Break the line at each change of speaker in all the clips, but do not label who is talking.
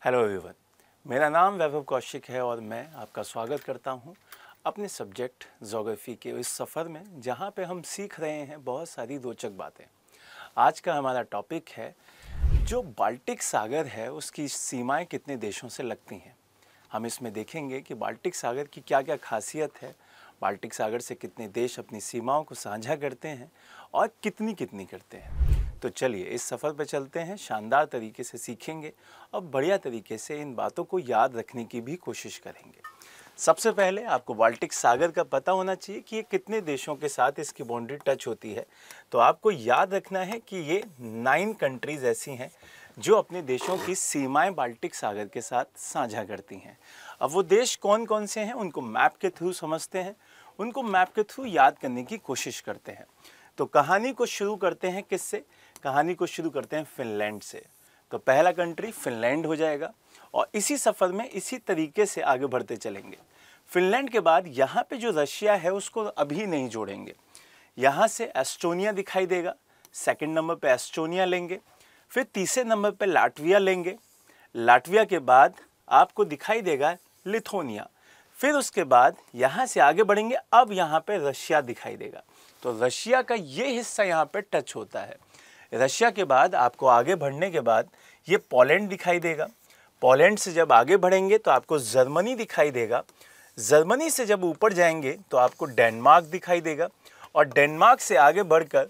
Hello everyone, मेरा नाम वैभव कौशिक है और मैं आपका स्वागत करता हूं अपने सब्जेक्ट ज्योग्राफी के इस सफ़र में, जहां पे हम सीख रहे हैं बहुत सारी रोचक बातें। आज का हमारा टॉपिक है जो बाल्टिक सागर है उसकी सीमाएं कितने देशों से लगती हैं। हम इसमें देखेंगे कि बाल्टिक सागर की क्या क्या खासियत है, बाल्टिक सागर से कितने देश अपनी सीमाओं को साझा करते हैं और कितनी कितनी करते हैं। तो चलिए इस सफ़र पर चलते हैं, शानदार तरीके से सीखेंगे और बढ़िया तरीके से इन बातों को याद रखने की भी कोशिश करेंगे। सबसे पहले आपको बाल्टिक सागर का पता होना चाहिए कि ये कितने देशों के साथ इसकी बाउंड्री टच होती है। तो आपको याद रखना है कि ये 9 कंट्रीज़ ऐसी हैं जो अपने देशों की सीमाएं बाल्टिक सागर के साथ साझा करती हैं। अब वो देश कौन कौन से हैं उनको मैप के थ्रू समझते हैं, उनको मैप के थ्रू याद करने की कोशिश करते हैं। तो कहानी को शुरू करते हैं किससे? कहानी को शुरू करते हैं फिनलैंड से। तो पहला कंट्री फिनलैंड हो जाएगा और इसी सफ़र में इसी तरीके से आगे बढ़ते चलेंगे। फिनलैंड के बाद यहाँ पे जो रशिया है उसको अभी नहीं जोड़ेंगे। यहाँ से एस्टोनिया दिखाई देगा, सेकंड नंबर पे एस्टोनिया लेंगे, फिर तीसरे नंबर पे लाटविया लेंगे। लाटविया के बाद आपको दिखाई देगा लिथुआनिया। फिर उसके बाद यहाँ से आगे बढ़ेंगे, अब यहाँ पे रशिया दिखाई देगा। तो रशिया का ये हिस्सा यहाँ पे टच होता है। रशिया के बाद आपको आगे बढ़ने के बाद ये पोलैंड दिखाई देगा। पोलैंड से जब आगे बढ़ेंगे तो आपको जर्मनी दिखाई देगा। जर्मनी से जब ऊपर जाएंगे तो आपको डेनमार्क दिखाई देगा और डेनमार्क से आगे बढ़कर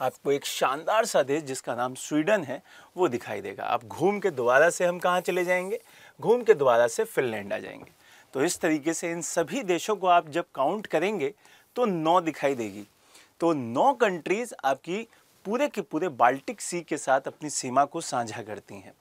आपको एक शानदार सा देश जिसका नाम स्वीडन है वो दिखाई देगा। आप घूम के दोबारा से हम कहाँ चले जाएंगे? घूम के दोबारा से फिनलैंड आ जाएंगे। तो इस तरीके से इन सभी देशों को आप जब काउंट करेंगे तो 9 दिखाई देगी। तो 9 कंट्रीज़ आपकी पूरे के पूरे बाल्टिक सी के साथ अपनी सीमा को साझा करती हैं।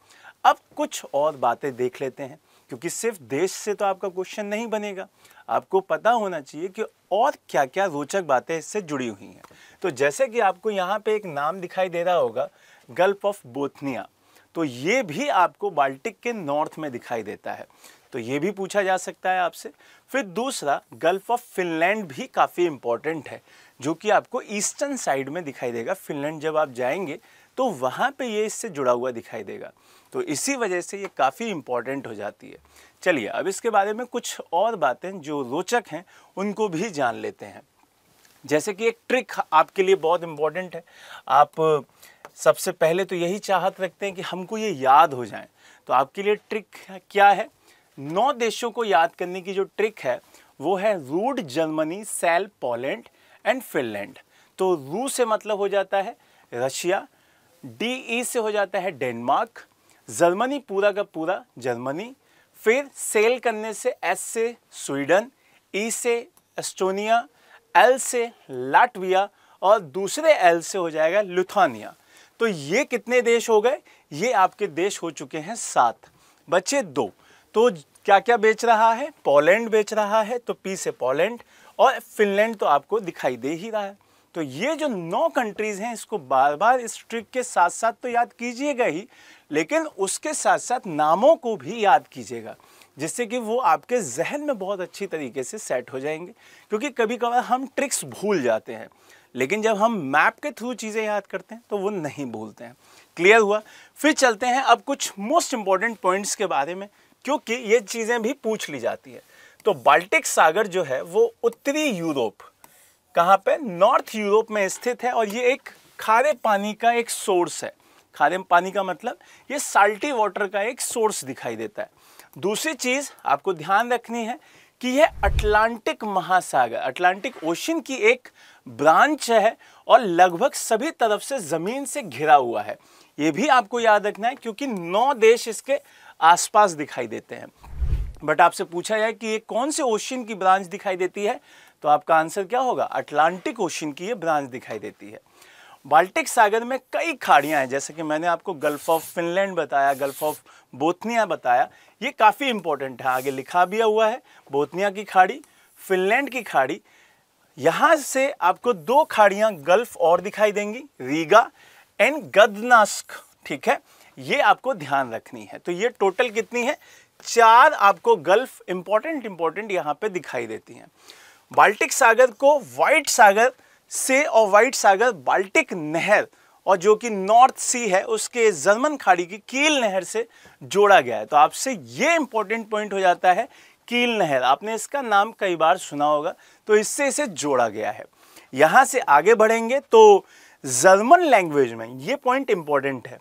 अब कुछ और बातें देख लेते हैं, क्योंकि सिर्फ देश से तो आपका क्वेश्चन नहीं बनेगा, आपको पता होना चाहिए कि और क्या क्या रोचक बातें इससे जुड़ी हुई हैं। तो जैसे कि आपको यहाँ पे एक नाम दिखाई दे रहा होगा, गल्फ ऑफ बोथनिया, तो ये भी आपको बाल्टिक के नॉर्थ में दिखाई देता है। तो ये भी पूछा जा सकता है आपसे। फिर दूसरा गल्फ ऑफ फिनलैंड भी काफ़ी इंपॉर्टेंट है, जो कि आपको ईस्टर्न साइड में दिखाई देगा। फिनलैंड जब आप जाएंगे तो वहाँ पे ये इससे जुड़ा हुआ दिखाई देगा। तो इसी वजह से ये काफ़ी इंपॉर्टेंट हो जाती है। चलिए अब इसके बारे में कुछ और बातें जो रोचक हैं उनको भी जान लेते हैं। जैसे कि एक ट्रिक आपके लिए बहुत इंपॉर्टेंट है। आप सबसे पहले तो यही चाहत रखते हैं कि हमको ये याद हो जाए। तो आपके लिए ट्रिक क्या है? 9 देशों को याद करने की जो ट्रिक है वो है रूड, जर्मनी, सेल, पोलैंड एंड फिनलैंड। तो रू से मतलब हो जाता है रशिया, डी से हो जाता है डेनमार्क, जर्मनी पूरा का पूरा जर्मनी, फिर सेल करने से एस से स्वीडन, ई से एस्टोनिया, एल से लाटविया और दूसरे एल से हो जाएगा लिथुआनिया। तो ये कितने देश हो गए? ये आपके देश हो चुके हैं 7, बचे 2। तो क्या क्या बेच रहा है? पोलैंड बेच रहा है, तो पी से पोलैंड, और फिनलैंड तो आपको दिखाई दे ही रहा है। तो ये जो 9 कंट्रीज़ हैं इसको बार बार इस ट्रिक के साथ साथ तो याद कीजिएगा ही, लेकिन उसके साथ साथ नामों को भी याद कीजिएगा, जिससे कि वो आपके जहन में बहुत अच्छी तरीके से सेट हो जाएंगे। क्योंकि कभी कभार हम ट्रिक्स भूल जाते हैं, लेकिन जब हम मैप के थ्रू चीज़ें याद करते हैं तो वो नहीं भूलते हैं। क्लियर हुआ? फिर चलते हैं अब कुछ मोस्ट इंपॉर्टेंट पॉइंट्स के बारे में, क्योंकि ये चीज़ें भी पूछ ली जाती है। तो बाल्टिक सागर जो है वो उत्तरी यूरोप, कहाँ पे? नॉर्थ यूरोप में स्थित है और ये एक खारे पानी का एक सोर्स है। खारे पानी का मतलब ये साल्टी वाटर का एक सोर्स दिखाई देता है। दूसरी चीज़ आपको ध्यान रखनी है कि यह अटलांटिक महासागर, अटलांटिक ओशन की एक ब्रांच है और लगभग सभी तरफ से ज़मीन से घिरा हुआ है। ये भी आपको याद रखना है, क्योंकि 9 देश इसके आसपास दिखाई देते हैं। बट आपसे पूछा जाए कि ये कौन से ओशन की ब्रांच दिखाई देती है, तो आपका आंसर क्या होगा? अटलांटिक ओशन की ये ब्रांच दिखाई देती है। बाल्टिक सागर में कई खाड़ियाँ हैं, जैसे कि मैंने आपको गल्फ ऑफ फिनलैंड बताया, गल्फ ऑफ बोथनिया बताया, ये काफ़ी इंपॉर्टेंट है। आगे लिखा भी हुआ है बोथनिया की खाड़ी, फिनलैंड की खाड़ी। यहाँ से आपको 2 खाड़ियाँ गल्फ और दिखाई देंगी, रीगा एंड गदनास्क। ठीक है, ये आपको ध्यान रखनी है। तो ये टोटल कितनी है? 4 आपको गल्फ इंपॉर्टेंट यहाँ पे दिखाई देती हैं। बाल्टिक सागर को व्हाइट सागर से और व्हाइट सागर बाल्टिक नहर और जो कि नॉर्थ सी है उसके जर्मन खाड़ी की कील नहर से जोड़ा गया है। तो आपसे ये इंपॉर्टेंट पॉइंट हो जाता है, कील नहर, आपने इसका नाम कई बार सुना होगा, तो इससे इसे जोड़ा गया है। यहाँ से आगे बढ़ेंगे तो जर्मन लैंग्वेज में ये पॉइंट इंपॉर्टेंट है,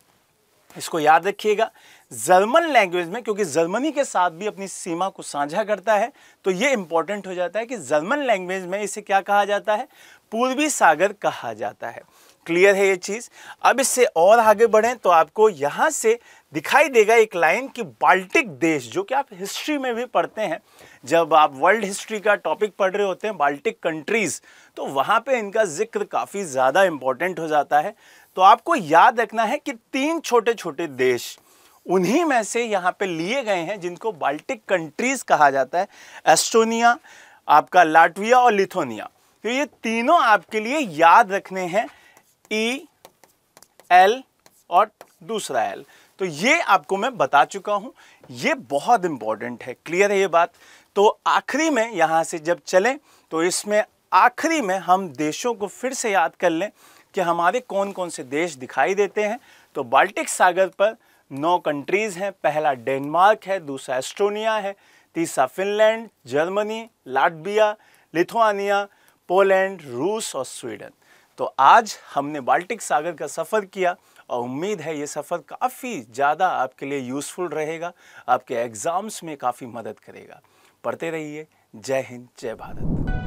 इसको याद रखिएगा। जर्मन लैंग्वेज में, क्योंकि जर्मनी के साथ भी अपनी सीमा को साझा करता है, तो ये इंपॉर्टेंट हो जाता है कि जर्मन लैंग्वेज में इसे क्या कहा जाता है, पूर्वी सागर कहा जाता है। क्लियर है ये चीज। अब इससे और आगे बढ़ें तो आपको यहां से दिखाई देगा एक लाइन कि बाल्टिक देश, जो कि आप हिस्ट्री में भी पढ़ते हैं, जब आप वर्ल्ड हिस्ट्री का टॉपिक पढ़ रहे होते हैं, बाल्टिक कंट्रीज, तो वहां पे इनका जिक्र काफी ज्यादा इंपॉर्टेंट हो जाता है। तो आपको याद रखना है कि 3 छोटे छोटे देश उन्हीं में से यहाँ पे लिए गए हैं जिनको बाल्टिक कंट्रीज कहा जाता है, एस्टोनिया, आपका लाटविया और लिथुआनिया। तो ये तीनों आपके लिए याद रखने हैं, ई, एल और दूसरा एल। तो ये आपको मैं बता चुका हूं, ये बहुत इंपॉर्टेंट है। क्लियर है ये बात। तो आखिरी में यहां से जब चलें तो इसमें आखिरी में हम देशों को फिर से याद कर लें कि हमारे कौन कौन से देश दिखाई देते हैं। तो बाल्टिक सागर पर 9 कंट्रीज हैं। पहला डेनमार्क है, दूसरा एस्टोनिया है, तीसरा Finland, Germany, Latvia, Lithuania, Poland, रूस और स्वीडन। तो आज हमने बाल्टिक सागर का सफ़र किया और उम्मीद है ये सफ़र काफ़ी ज़्यादा आपके लिए यूज़फुल रहेगा, आपके एग्ज़ाम्स में काफ़ी मदद करेगा। पढ़ते रहिए। जय हिंद, जय भारत।